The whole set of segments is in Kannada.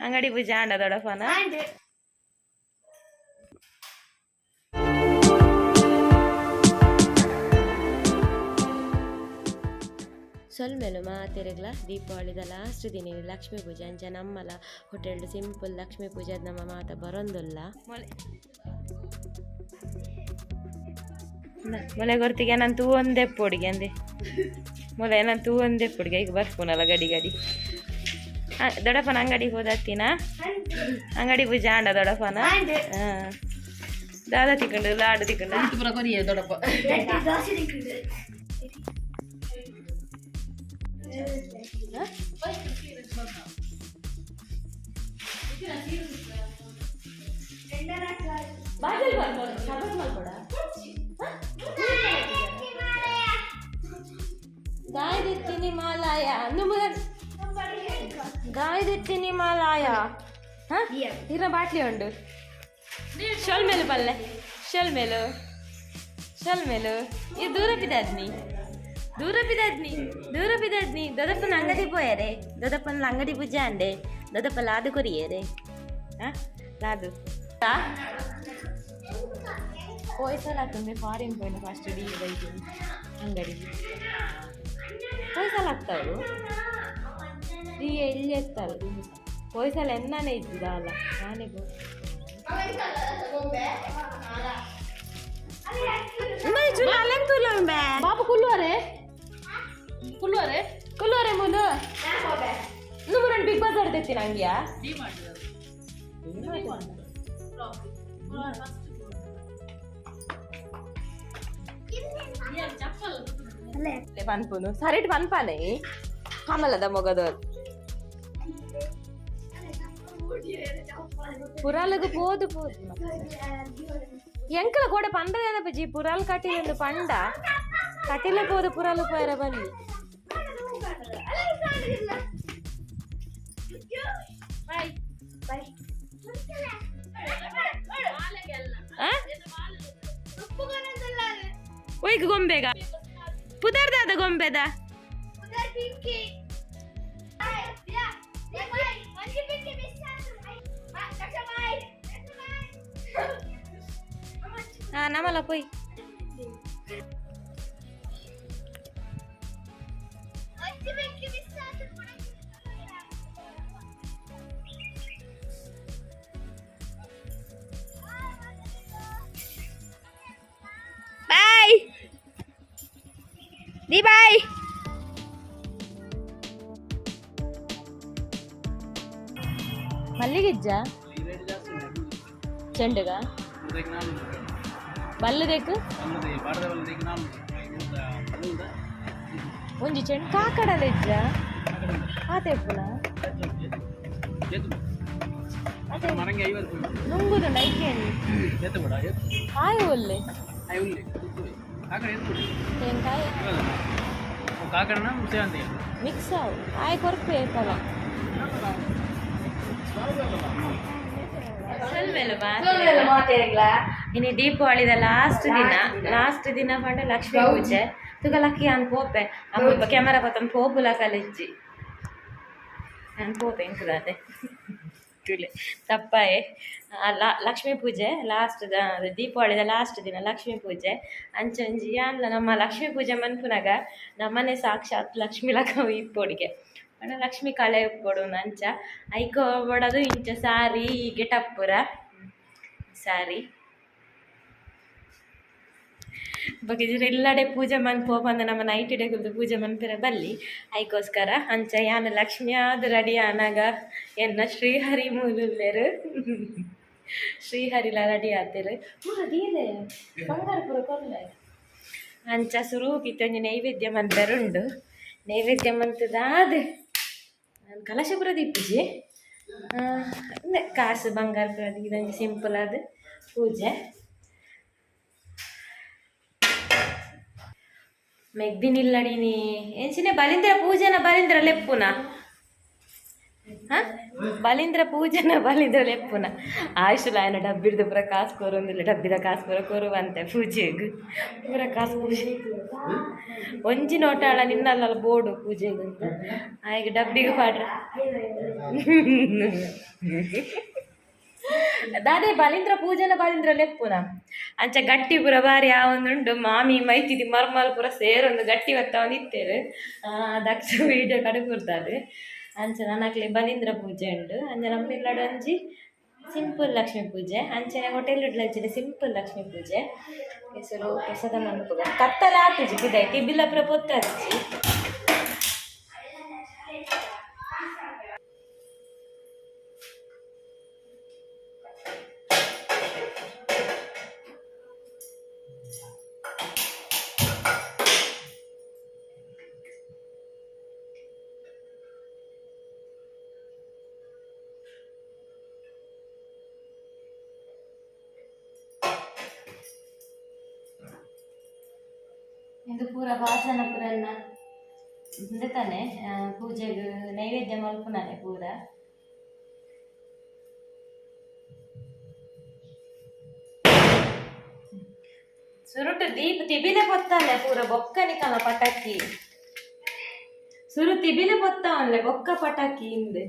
ಅಂಗಡಿ ಪೂಜೆ ಆಂಡ ದೊಡಪನ ಸೊಲ್ಮೆಲು ಮಾತೆರೆಗ್ಲ ದೀಪಾವಳಿದ ಲಾಸ್ಟ್ ದಿನ ಲಕ್ಷ್ಮೀ ಪೂಜೆ ಅಂಚ ನಮ್ಮಲ ಹೋಟೆಲ್ ಸಿಂಪಲ್ ಲಕ್ಷ್ಮೀ ಪೂಜೆ ನಮ್ಮ ಮಾತ ಬರೊಂದುಲ್ಲ ಮೊಲೆ ಗೊರ್ತಿಗೆ ನಾನು ತೂ ಒಂದೇ ಪೊಡಿಗೆ ಅಂದೆ ಮೊಲೆ ನಾನು ತೂ ಒಂದೇ ಪೊಡಿಗೆ ಈಗ ಬರ್ಪುನಲ್ಲ ಗಡಿ ಗಡಿ ದೊಡ್ಡಪ್ಪನ ಅಂಗಡಿಗೆ ಹೋದತ್ತಿನ ಅಂಗಡಿ ಪೂಜೆ ಆಂಡ ದೊಡ್ಡಪ್ಪನ ದಾದ ತಿಕ್ಕೊಂಡು ಲಾಡು ತಿಕ್ಕೊಂಡು ಕೊರಿಯ ದೊಡ್ಡಪ್ಪ ಗಾಯದಿತ್ತೀನಿ ಮಾಲಾಯ ಗಾಯದಿತ್ತೀನಿ ಮಾಲಾಯ ಇರ ಬಾಟ್ಲಿ ಉಂಡು ಶೊಲ್ಮೇಲು ಪಲ್ಲೆ ಶೊಲ್ಮೇಲು ಇದು ದೂರ ಬಿದ್ದಾದ್ನಿ ದೊಡ್ಡಪ್ಪನ ಅಂಗಡಿ ಪೋಯರೆ ದೊಡ್ಡಪ್ಪನ ಅಂಗಡಿ ಪೂಜೆ ಅಂಡೆ ದೊಡ್ಡಪ್ಪ ಲಾದು ಕೊರಿಯರೆ ಲಾದು ಪೋಯ್ಸಲ ಆಗ್ತದೆ ಫಾರಿನ್ ಪೋಯಿನ ಫಸ್ಟ್ ಡಿ ಬೈದು ಅಂಗಡಿ ಪೋಯ್ಸಲ ಆಗ್ತಾವು ಡಿ ಎಲ್ಲಿ ಎತ್ತಾರೆ ಪೋಯ್ಸಲ ಎನ್ನಾನೆ ಇದ್ದಿದ ಅಲ್ಲ ನಾನೇ ಬಾಬು ಕುಲ್ಲುವರೆ ಮುಲು నువ్వు రెండు బిగ్ బజార్ తెచ్చిన అంగియా పనుపును సరే పనుపానే కమలదా మొగదోరు పురాలకు పోదు ఎంకల కూడా పండగ పజి పురాలు కట్టింది పండ కట్టిలే పోదు పురాలు పోయారా బల్లి ಒಯ್ಗ ಗೊಂಬೆಗ ಪುದರ್ದಾದ ಗೊಂಬೆದ ನಮ್ಮಲ್ಲ ಪೋಯ್ ಬಾಯ್ ದಿ ಬಾಯ್ ಮಲ್ಲಿಗಿಜ್ಜ ಚೆಂಡಗ ಬಲ್ಲದೇಕು ಒಂಜಿ ಚೆಂಡು ಕಾಕಡಲ ಇಜ್ಜ ಆತೆಪ್ಪುನ ನುಂಗುದುಂಡ ಐಕೇನಿ ಆಯ್ ಒಲ್ಲೆ ಮಿಕ್ಸ್ ಆವು ಆಯ್ ಕೊರ್ಪೆ ಪಲ ಇನ್ನು ದೀಪಾವಳಿದ ಲಾಸ್ಟ್ ದಿನ ಪಂಡ ಲಕ್ಷ್ಮೀ ಪೂಜೆ ತುಗಲಕ್ಕಿ ಅನ್ ಪೋಪೆ ಅಮ್ಮ ಕ್ಯಾಮರಾ ಪತ್ತನ್ ಪೋಪುಲ ಕಲಿಜ್ಜಿ ನಾನು ಪೋಪೆ ಎಂಕುದಾದೆ ತಪ್ಪಾಯೆ ಲಕ್ಷ್ಮೀ ಪೂಜೆ ಲಾಸ್ಟ್ ದೀಪಾವಳಿದ ಲಾಸ್ಟ್ ದಿನ ಲಕ್ಷ್ಮೀ ಪೂಜೆ ಅಂಚಂಜಿ ಅಲ್ಲ ನಮ್ಮ ಲಕ್ಷ್ಮೀ ಪೂಜೆ ಮನ್ಪುನಾಗ ನಮ್ಮನೆ ಸಾಕ್ಷಾತ್ ಲಕ್ಷ್ಮೀ ಲಕ ಇಪ್ಪೊಡಿಗೆ ಅಣ್ಣ ಲಕ್ಷ್ಮಿ ಕಳೆ ಉಪ್ಪೊಡು ಅಂಚ ಐಕೋ ಬಡದು ಇಂಚ ಸಾರಿ ಗೆಟಪ್ಪುರ ಸಾರಿ ಬಗ್ಗಿದ್ರೆ ಎಲ್ಲಡೆ ಪೂಜೆ ಮನ್ಪೋಪಂದ ನಮ್ಮ ನೈಟ್ ಡೇಗಲ್ದು ಪೂಜೆ ಮನ್ಪಿರ ಬಲ್ಲಿ ಐಕೋಸ್ಕರ ಅಂಚ ಯಾನ ಲಕ್ಷ್ಮಿ ಆದ ರೆಡಿ ಆನಾಗ ಎನ್ನ ಶ್ರೀಹರಿ ಮೂಲರು ಶ್ರೀಹರಿಲ ರೆಡಿ ಆತಿರು ಅದೇನೆ ಬಂಗಾರಪುರ ಕೊಲ್ಲ ಅಂಚ ಸುರು ಕಿತ್ತೊಂಜಿ ನೈವೇದ್ಯ ಮಂತರುಂಡು ನೈವೇದ್ಯ ಮಂತದಾದ ಕಲಶಪುರ ದೀಪೂಜೆ ಕಾಸು ಬಂಗಾರಪುರ ಇದೊಂದು ಸಿಂಪಲ್ ಆದ ಪೂಜೆ ಮೆಗ್ದಿನಿಲ್ಲಡಿನಿ ಎಂಚಿನ ಬಲಿಂದ್ರ ಪೂಜೆನ ಬಲಿಂದ್ರ ಲೆಪ್ಪುನ ಬಲಿಂದ್ರ ಪೂಜೆನ ಬಲಿಂದ್ರ ಲೆಪ್ಪುನ ಆಯುಷುಲ ఆయన ಡಬ್ಬಿಡ್ದು ಪೂರ ಕಾಸು ಕೊರೊಂದಿಲ್ಲ ಡಬ್ಬಿದ ಕಾಸು ಪೂರ ಕೊರುವಂತೆ ಪೂಜೆಗೆ ಪೂರ ಕಾಸು ಪೂಜೆ ಒಂಜಿ ನೋಟಾಳ ನಿನ್ನಲ್ಲ ಬೋರ್ಡು ಪೂಜೆಗೆ ಅಂತ ಆಯ್ಕೆ ಡಬ್ಬಿಗೆ ಪಾಡ್ರ ದಾದೆ ಬಲಿಂದ್ರ ಪೂಜೆನ ಬಲಿಂದ್ರ ಲೆಪ್ಪುನ ಅಂಚ ಗಟ್ಟಿ ಪೂರ ಬಾರಿ ಆವೊಂದುಂಡು ಮಾಮಿ ಮೈತಿದಿ ಮರ್ಮಲ್ ಪೂರ ಸೇರೊಂದು ಗಟ್ಟಿ ಒತ್ತ ಇತ್ತೇರು ದಕ್ಷ ವೀಡಿಯೋ ಕಡೆ ಕೂರ್ತಾರೆ ಅಂಚ ನನಕ್ಲೆ ಬಲಿಂದ್ರ ಪೂಜೆ ಉಂಡು ಅಂಚ ನಮ್ಮಿಲ್ಲಡು ಒಂಜಿ ಸಿಂಪಲ್ ಲಕ್ಷ್ಮೀ ಪೂಜೆ ಅಂಚನೆ ಹೋಟೆಲ್ ಇಡ್ಲಚ್ಚಿದೆ ಸಿಂಪಲ್ ಲಕ್ಷ್ಮೀ ಪೂಜೆ ಹೆಸರು ಪ್ರಸಾದ ಮನ್ಪುಗ ಕತ್ತಲ ಆತುಜಿ ಕುದೈತಿ ಬಿಲ್ಲಪುರ ಪೊತ್ತಾಚಿ ಇದು ಪೂರ ವಾಸನ ಪೂರನ್ನ ಮುಂದೆ ತಾನೆ ಪೂಜೆಗೆ ನೈವೇದ್ಯ ಮಲ್ಪುನಾನೆ ಪೂರ ಸುರುಟು ದೀಪ ತಿಬಿಲೆ ಪೊತ್ತಾನೆ ಪೂರ ಬೊಕ್ಕನಿಕಲ ಪಟಾಕಿ ಸುರು ತಿಬಿಲೆ ಪೊತ್ತಾವನ್ಲೆ ಬೊಕ್ಕ ಪಟಾಕಿ ಹಿಂದೆ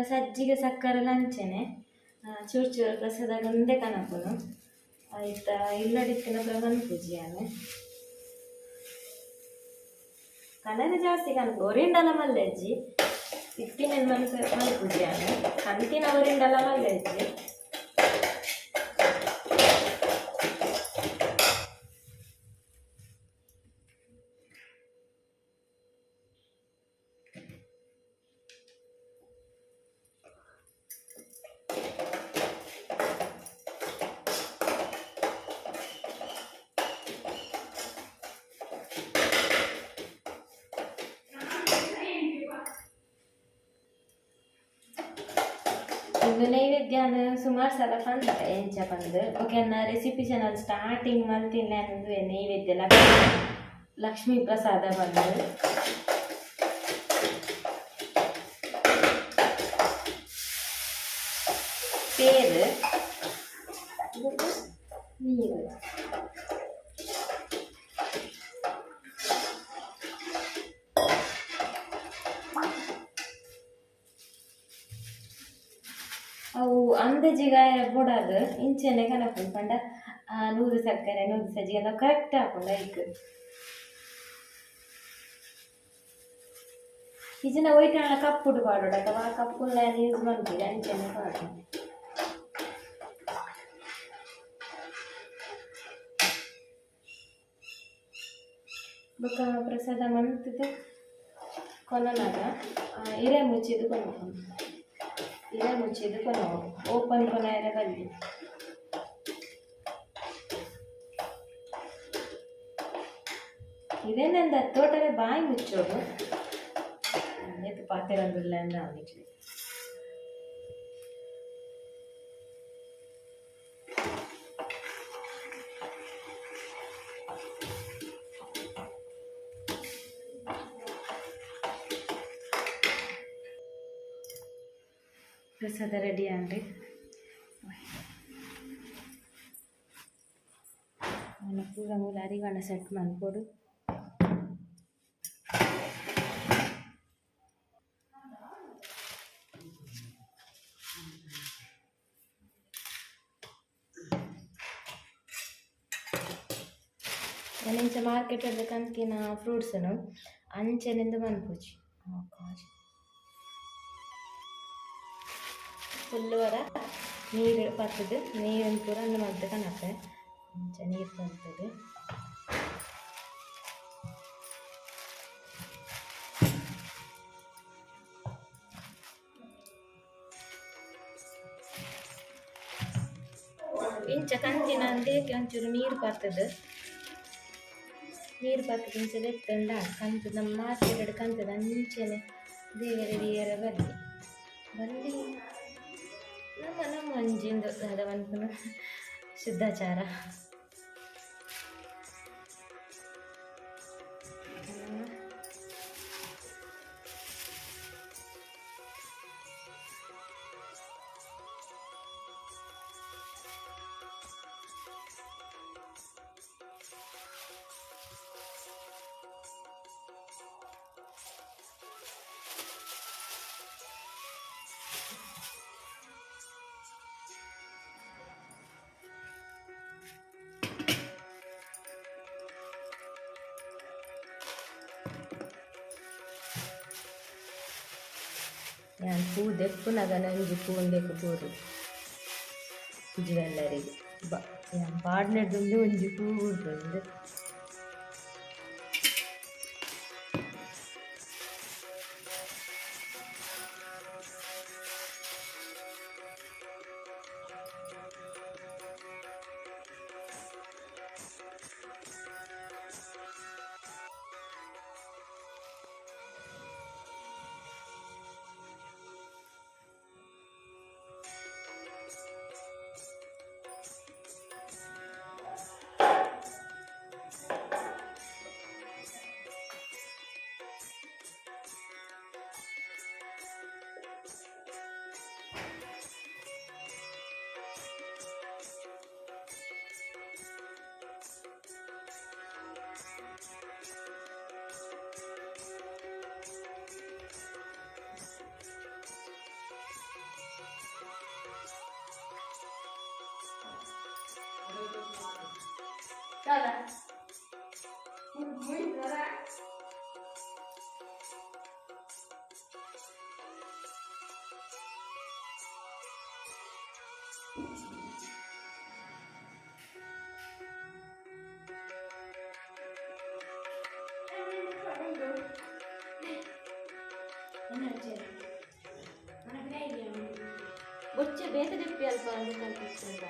ಸಜ್ಜಿಗೆ ಸಕ್ಕರೆ ಲಂಚನೆ ಚೂರು ಚೂರು ಪ್ರಸಾದ ಮುಂದೆ ಕನಪುನು ಆಯ್ತಾ ಇಲ್ಲಡಿತ್ತಿನ ಪ್ರಧಾನ ಪೂಜೆಯಾನೆ ಕಲರ್ ಜಾಸ್ತಿ ಕನಪು ಒರಿಂಡಲ ಮಲ್ಲೆಜ್ಜಿ ಇತ್ತಿನ ಮನೆ ಪೂಜೆಯಾನೆ ಕಂತಿನ ಒರಿಂಡಲ ಮಲ್ಲೆಜ್ಜಿ ಇದು ನೈವೇದ್ಯ ಸುಮಾರು ಸಲ ಬಂದ ಎಂಚ ಬಂದು ಓಕೆ ರೆಸಿಪಿ ಚಾನಲ್ ಸ್ಟಾರ್ಟಿಂಗ್ ಮಂತಿನ ನೈವೇದ್ಯ ಲಕ್ಷ್ಮೀ ಪ್ರಸಾದ ಬಂದು ಪೇರು ನೀರು ಅವು ಅಂದಾಜಿಗ ಬುಡದು ಇಂಚೆನೆ ಕನಪು ಪಂಡ ನೂರು ಸಕ್ಕರೆ ನೂರು ಸಜ್ಜಿಗೆ ಎಲ್ಲ ಕರೆಕ್ಟ್ ಹಾಕೊಂಡ ಐಕ್ ಈಜಿನ ಒಯ್ಟಾಳ ಕಪ್ಪುಡು ಪಾಡೋಡ ಅಥವಾ ಕಪ್ಪುಲ್ಲ ಯೂಸ್ ಮಾಡ್ತೀರಿ ಅಂಚೆನೆ ಪಾಡು ಬೊಕ್ಕ ಪ್ರಸಾದ ಮಂತದ ಕೊನನಾಗ ಹಿರೇ ಮುಚ್ಚಿದು ಕೊನ ಹಿರೇ ಮುಚ್ಚಿದು ಕೊನ ಓಪನ್ ಕೊನ ಎರೆ ಬಲ್ಲಿ ಇದೇನೆಂದ ತೋಟವೇ ಬಾಯಿ ಮುಚ್ಚೋದು ಎತ್ತು ಪಾತಿರಂದಿಲ್ಲ ಅಂದ್ರೆ ಅವನಿಗೆ ಪ್ರಸಾದ ರೆಡಿ ಆನ್ರಿ ಅವನ ಪೂರ ಮೂಲ ಅರಿವಾಣ ಸೆಟ್ ಮಾಡ್ಕೊಡು ಅಂಚೆ ಮಾರ್ಕೆಟ್ ಕಂತಿನ ಫ್ರೂಟ್ಸನು ಅಂಚೆನಿಂದ ಮನ್ಪುಜಿ ಫುಲ್ ವರ ನೀರು ಬರ್ತದೆ ನೀರಿನ ಪೂರ ಅಂದು ಮದ್ದು ಕಣತ್ತೆ ಅಂಚೆ ನೀರು ಬರ್ತದೆ ಇಂಚ ಕಂತಿನ ಅಂದೇಕೆ ಒಂಚೂರು ನೀರು ಬರ್ತದೆ ನೀರು ಬರ್ತದೆ ಇಂಚೆ ಎತ್ತಂಡ ಕಂತು ನಮ್ಮ ಮಾರ್ಕೆಟ್ ಕಂತದ ಅಂಚೆನೆ ದೇವರ ಬಲ್ಲಿ ಬಲ್ಲಿ ನಮ್ಮ ಮಂಜಿಂದು ಅದವಂತನು ಶುದ್ಧಾಚಾರ ಯಾನ್ ಪೂ ದೆಪ್ಪುನಗ ನಂಜಿ ಪೂಂದೆಕ್ ಪೂರು ಜ್ಯುವೆಲ್ಲರಿಗೆ ಯಾನ್ ಪಾಡ್ನೆಡ್ದುಂಡು ಒಂಜಿ ಪೂ ಉಂಟುಂಡು. ಬೊಚ್ಚೆ ಬೇತೆ ದಿಪ್ಪಿ ಅಲ್ಪ ಅದು ಕಲ್ಪಿಸ್ಕೊಂಡ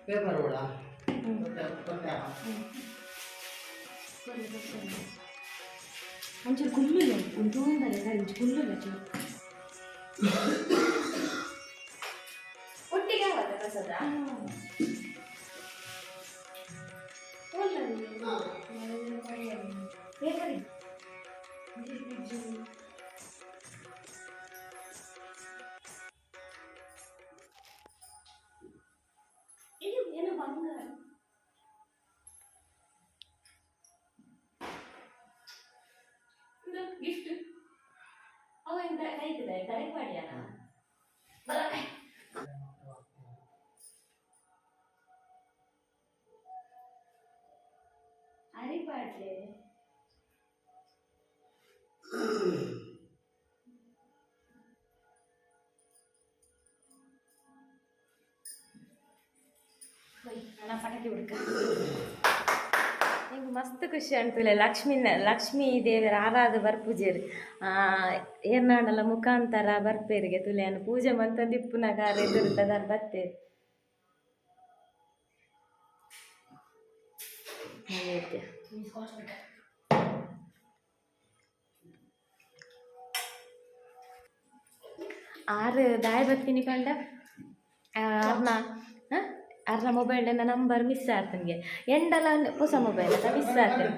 ಪೇಪರ್ ಓಡ ಒಂಚೂರು ಕುಳ್ಳಿಲ್ಲ ಕುಂಟೂಂದಲ್ಲ ಒಂಚೂರು ಕುಳ್ಳಿಲ್ಲ ಚೂರು ಒಟ್ಟಿಗೆ ಆವಾಗ ಕಸದ ಏನು ಬಂಗಾರ ಗಿಫ್ಟ್ ಅವ ಎಂತ ಕೈತಿದೆ ಕರೆಕ್ಟ್ ಮಾಡ್ಯಾನ ಅರಿಪಾಡ್ಲೆ ನನ್ನ ಪಟಾಕಿ ಹುಡುಕ ನಿಂಗೆ ಮಸ್ತ್ ಖುಷಿ ಅನ್ತಲೆ ಲಕ್ಷ್ಮೀ ದೇವರ ಆರಾಧ ಬರ್ಪೂಜೆರು ಏರ್ನಾಡಲ್ಲ ಮುಖಾಂತರ ಬರ್ಪೇರಿಗೆ ತುಲೆಯನ್ನು ಪೂಜೆ ಮಂತಂದು ಇಪ್ಪುನಗಾರ ಎದುರುತ್ತದಾರ ಬರ್ತೇವೆ ಆರು ದಾಯ ಬರ್ತೀನಿ ಕಂಡ ಅರ್ನ ಮೊಬೈಲ್ನ ನಂಬರ್ ಮಿಸ್ ಆಗ್ತನಿಗೆ ಎಂಡಲ ಹೊಸ ಮೊಬೈಲ್ ಅದ ಮಿಸ್ ಆಗ್ತೇನೆ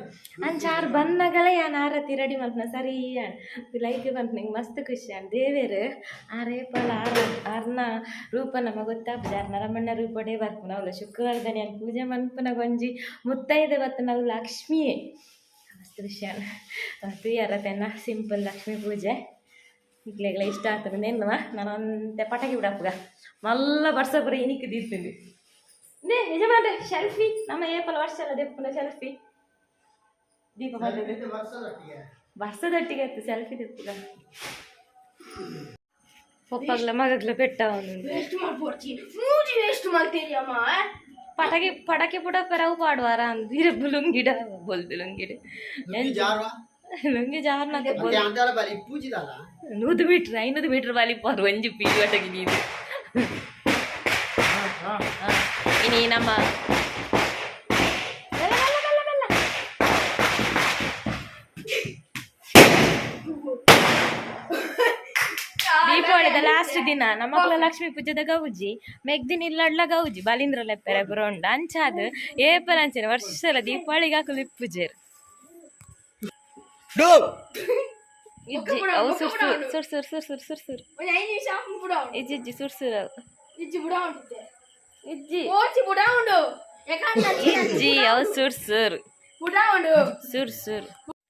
ಅಂಚಾರು ಬಂದಾಗಲೇ ನಾನು ಆರತಿ ರೆಡಿ ಮಾಡ್ತಾನೆ ಸರಿ ಲೈಕ್ ಬಂತು ನಿಂಗೆ ಮಸ್ತ್ ಖುಷಿ ಅನ್ ದೇವೇರು ಆರೇಪಲ ಆರ್ನ ರೂಪ ನಮಗೆ ಗೊತ್ತಾಗ್ತದೆ ಆರ್ನ ರಮಣ್ಣ ರೂಪಡೇ ಬರ್ಪು ನಾವು ಶುಕ್ರವಾರದನೆ ಅಲ್ಲಿ ಪೂಜೆ ಮನ್ಪುನ ಗೊಂಜಿ ಮುತ್ತೈದೆ ಬತ್ತು ನಾವು ಲಕ್ಷ್ಮಿಯೇ ಮಸ್ತ್ ಖುಷಿ ಮತ್ತು ಯಾರತೆನ ಸಿಂಪಲ್ ಲಕ್ಷ್ಮೀ ಪೂಜೆ ಈಗಲೆಲ್ಲ ಇಷ್ಟ ಆಗ್ತದೆ ನೆನ್ನುವ ನಾನು ಒಂದೇ ಪಟಾಕಿ ಬಿಡಪ್ಪಗ ಮಲ್ಲ ಬರ್ಸಪುರ ಇನಿಕ್ ದಿರ್ತೀನಿ ನೇ ಯಜಮಾನ್ರೆ ಸೆಲ್ಫಿ ನಮ್ಮ ಏಪಲ ವರ್ಷ ಎಲ್ಲ ದೆಪ್ಪನ ಸೆಲ್ಫಿ ದೀಪ ಮಾಡಿದೆ ವರ್ಷದೊಟ್ಟಿಗೆ ಇತ್ತು ಸೆಲ್ಫಿ ದೆಪ್ಪಗ ಪಪ್ಪಗ್ಲ ಮಗಗ್ಲ ಪೆಟ್ಟ ಪಟಾಕಿ ಪುಡ ಪೆರವು ಪಾಡುವಾರ ಅಂದಿರ ಲುಂಗಿಡ ಬೋಲ್ದು ಲುಂಗಿಡ ಲುಂಗಿ ಜಾರ್ನ 100 ಮೀಟರ್ 500 ಮೀಟರ್ ಬಾಲಿ ಪಾರು ಒಂಜಿ ಪೀರಿಯಟಗಿ ನೀನು ಇನಿ ನಮ್ಮ ದೀಪಾವಳಿದ ಲಾಸ್ಟ್ ದಿನ ನಮ್ಮ ಮಕ್ಕಳ ಲಕ್ಷ್ಮೀ ಪೂಜೆದ ಗೌಜಿ ಮೆಗ್ದಿನ ಇಲ್ಲಡ್ಲ ಗೌಜಿ ಬಾಲಿಂದ್ರ ಲೆಪ್ಪರ ಬರೋಂಡ ಅಂಚಾದ ಏಪಲ್ ಅಂಚನೆ ವರ್ಷಲ ದೀಪಾವಳಿಗೆ ಹಾಕಲು ಪೂಜೆರು ಇಜ್ಜಿ ಅವು ಸುರ್ಸುರು ಇಜ್ಜಿ ಸುರ್ಸುರು ಇಜ್ಜಿ ಅವು ಸುರ್ಸುರು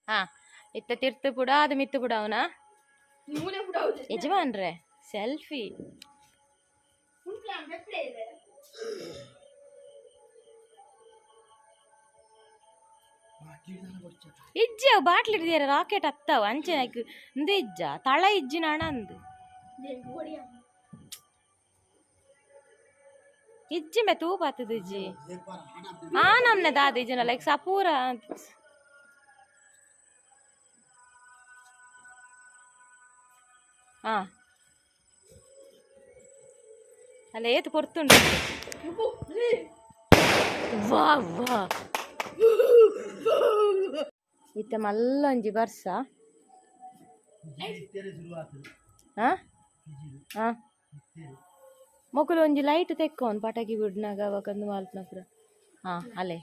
ಹಾ ಇತ್ತ ತಿರ್ತು ಪುಡ ಅದು ಮಿತ್ತು ಪುಡ ಅವನ ಯಜಮಾನ್ರೆ ಸೆಲ್ಫಿ ಇಜ್ಜಿ ಅವು ಬಾಟ್ಲಿ ಇಡ್ದಿಯಾರ ರಾಕೆಟ್ ಹತ್ತಾವ ಅಂಚೆ ಅಂದು ಇಜ್ಜ ತಳ ಇಜ್ಜಿನ ಹಣ ಅಂದು इज्जी में तू बात दीजी हाँ हमने दादी जी ना लाइक सापूरा हाँ ಅಲ್ಲ ಏತು ಕೊಡ್ತುಂಡು ವಾ ವಾ ಇತ್ತೆ ಮಲ್ಲ ಒಂಜಿ ಬರ್ಸ ಮೊಕುಲು ಒಂಜಿ ಲೈಟ್ ತೆಕ್ಕೋನ್ ಪಟಾಕಿ ಬಿಡ್ನಾಗ ಅವಕಂದು ಮಾಲ್ಪನ ಪುರ ಅಲೆ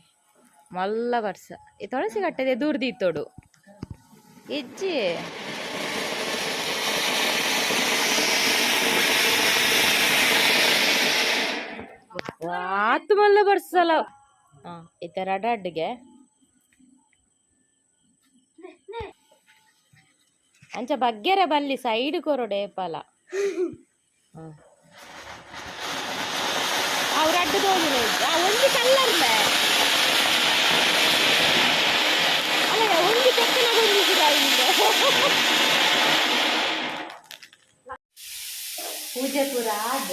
ಮಲ್ಲ ಬರ್ಸ ಈ ತುಳಸಿ ಕಟ್ಟದೆ ದೂರ್ದಿತ್ತೋಡು ಇಜ್ಜಿ ಆತು ಮಲ್ಲ ಬರ್ಸಲ್ಲ ಈ ತರ ಅಡ್ಗೆ ಅಂಚ ಬಗ್ಗೆರೆ ಬಲ್ಲಿ ಸೈಡ್ ಕೊರೊಡೆ ಪಲ ಅವ್ರ ಅಡ್ಡು ತೋಜು ಒಂಜಿ ಕಲ್ಲರ್ ಅಲ್ಲ ಒಂಜಿ ತೆಕ್ಕನ ಪೂಜೆ ಪೂರ ಆದ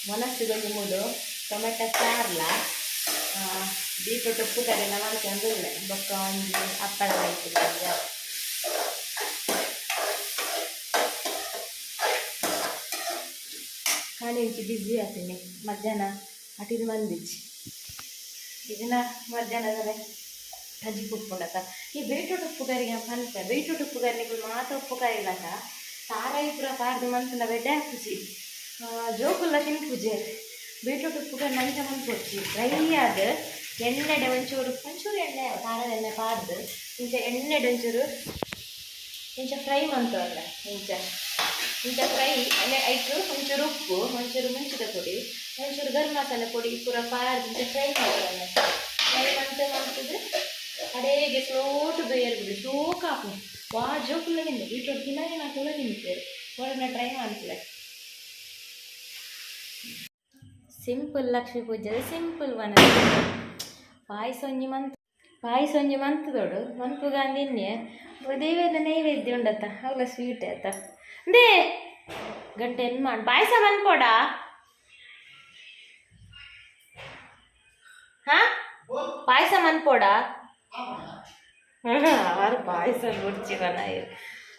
ಮನಸ್ಸಿಗೊಂದು ಮೂಡು ಟೊಮೆಟೊ ಸಾರ್ಲ ಬೀಟ್ರೂಟ್ ಉಪ್ಪು ಕರೆಲ್ಲ ಮಾಡ್ಕೊಂಡು ಬೊಕ್ಕ ಒಂದು ಹಪ್ಪಳ ಹಾಕಿದ್ದೆ ಕಾಣಿಂಚಿ ಬಿಸಿ ಆಗ್ತೀನಿ ಮಧ್ಯಾಹ್ನ ಅಟಿದು ಮಂದಿಚ್ಚಿ ಇದನ್ನ ಮಧ್ಯಾಹ್ನದ ಕಜ್ಜಿ ಉಪ್ಪುಂಡತ ಈ ಬೀಟ್ರೂಟ್ ಉಪ್ಪು ಕರಿಗೆ ಮನ್ಪೆ ಬೀಟ್ರೂಟ್ ಉಪ್ಪು ಕರಿಗಳು ಮಾತ್ರ ಉಪ್ಪು ಕರಿಲಕ ಸಾರಾಯಿ ಪುರ ಪಾರ್ದು ಮನ್ಪುನ ಬೆಡ್ಡೆ ಹಾಕುಸಿ ಜೋಕುಲ್ಲ ತಿನ್ಪುಜೆ ಬೀಟ್ರೂಟ್ ಉಪ್ಪು ಕರಿ ನಂಚ ಮನ್ಪೊಚ್ಚಿ ಫ್ರೈ ಆದ ಎಣ್ಣೆಡೆ ಒಂಚೂರು ಎಣ್ಣೆ ಖಾರದ ಎಣ್ಣೆ ಪಾರ್ದು ಇಂಚ ಎಣ್ಣೆಡೆ ಒಂಚೂರು ಇಂಚ ಫ್ರೈ ಮಂತವಲ್ಲ ಇಂಚ ಫ್ರೈ ಐಟು ಒಂಚೂರು ಉಪ್ಪು ಒಂಚೂರು ಮೆಣಸಿನ ಪುಡಿ ಒಂಚೂರು ಗರಂ ಮಸಾಲೆ ಪುಡಿ ಪೂರ ಪಾರ್ದು ಇಂಚ ಫ್ರೈ ಮಾಡ್ತಾರೆ ಫ್ರೈ ಮಾಡ್ತಿದ್ರೆ ಅಡೇಗೆ ಸ್ಲೋಟು ಬೇಯರ್ ಬಿಡಿ ಸೋಕ್ ಹಾಕು ವಾ ಜೋಕುಲ್ಲಗಿಂದ ಬೀಟ್ರೂಟ್ ತಿನ್ನಾಗಿ ನಾ ತುಳ ನಿಂತೇವೆ ಒಳಗೆ ಟ್ರೈ ಮಾಡ್ತಿಲ್ಲ ಸಿಂಪಲ್ ಲಕ್ಷ್ಮೀ ಪೂಜೆ ಸಿಂಪಲ್ ವನ ಪಾಯಸ ಒಂಜಿ ಮಂತದೋಡು ಮನ್ಪುಗ ನಿನ್ನೆ ದೇವೆಲ್ಲ ನೈವೇದ್ಯ ಉಂಡತ್ತ ಅವಳ ಸ್ವೀಟ್ ಆಯ್ತ ದೇ ಗಂಟೆ ಏನು ಮಾಡಿ ಪಾಯಸ ಮನ್ಪೋಡ ಹಾ ಪಾಯಸ ಮನ್ಪೋಡ ಆರು ಪಾಯಸ ಮುಡ್ಚಿವನ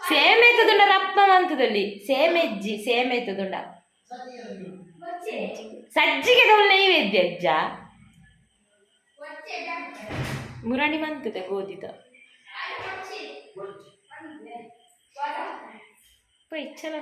ಸೇಮ್ ಐತದುಂಡ ರಪ್ಪ ಮಂತದಲ್ಲಿ ಸೇಮ್ ಎಜ್ಜಿ ಸೇಮ್ ಐತದುಂಡ ಸಜ್ಜಿಗೆ ನೈವೇದ್ಯ ಅಜ್ಜ ಮುರಾಣಿ ಮಂತದೆ ಗೋಧಿದ ಪೈ ಚಲೋ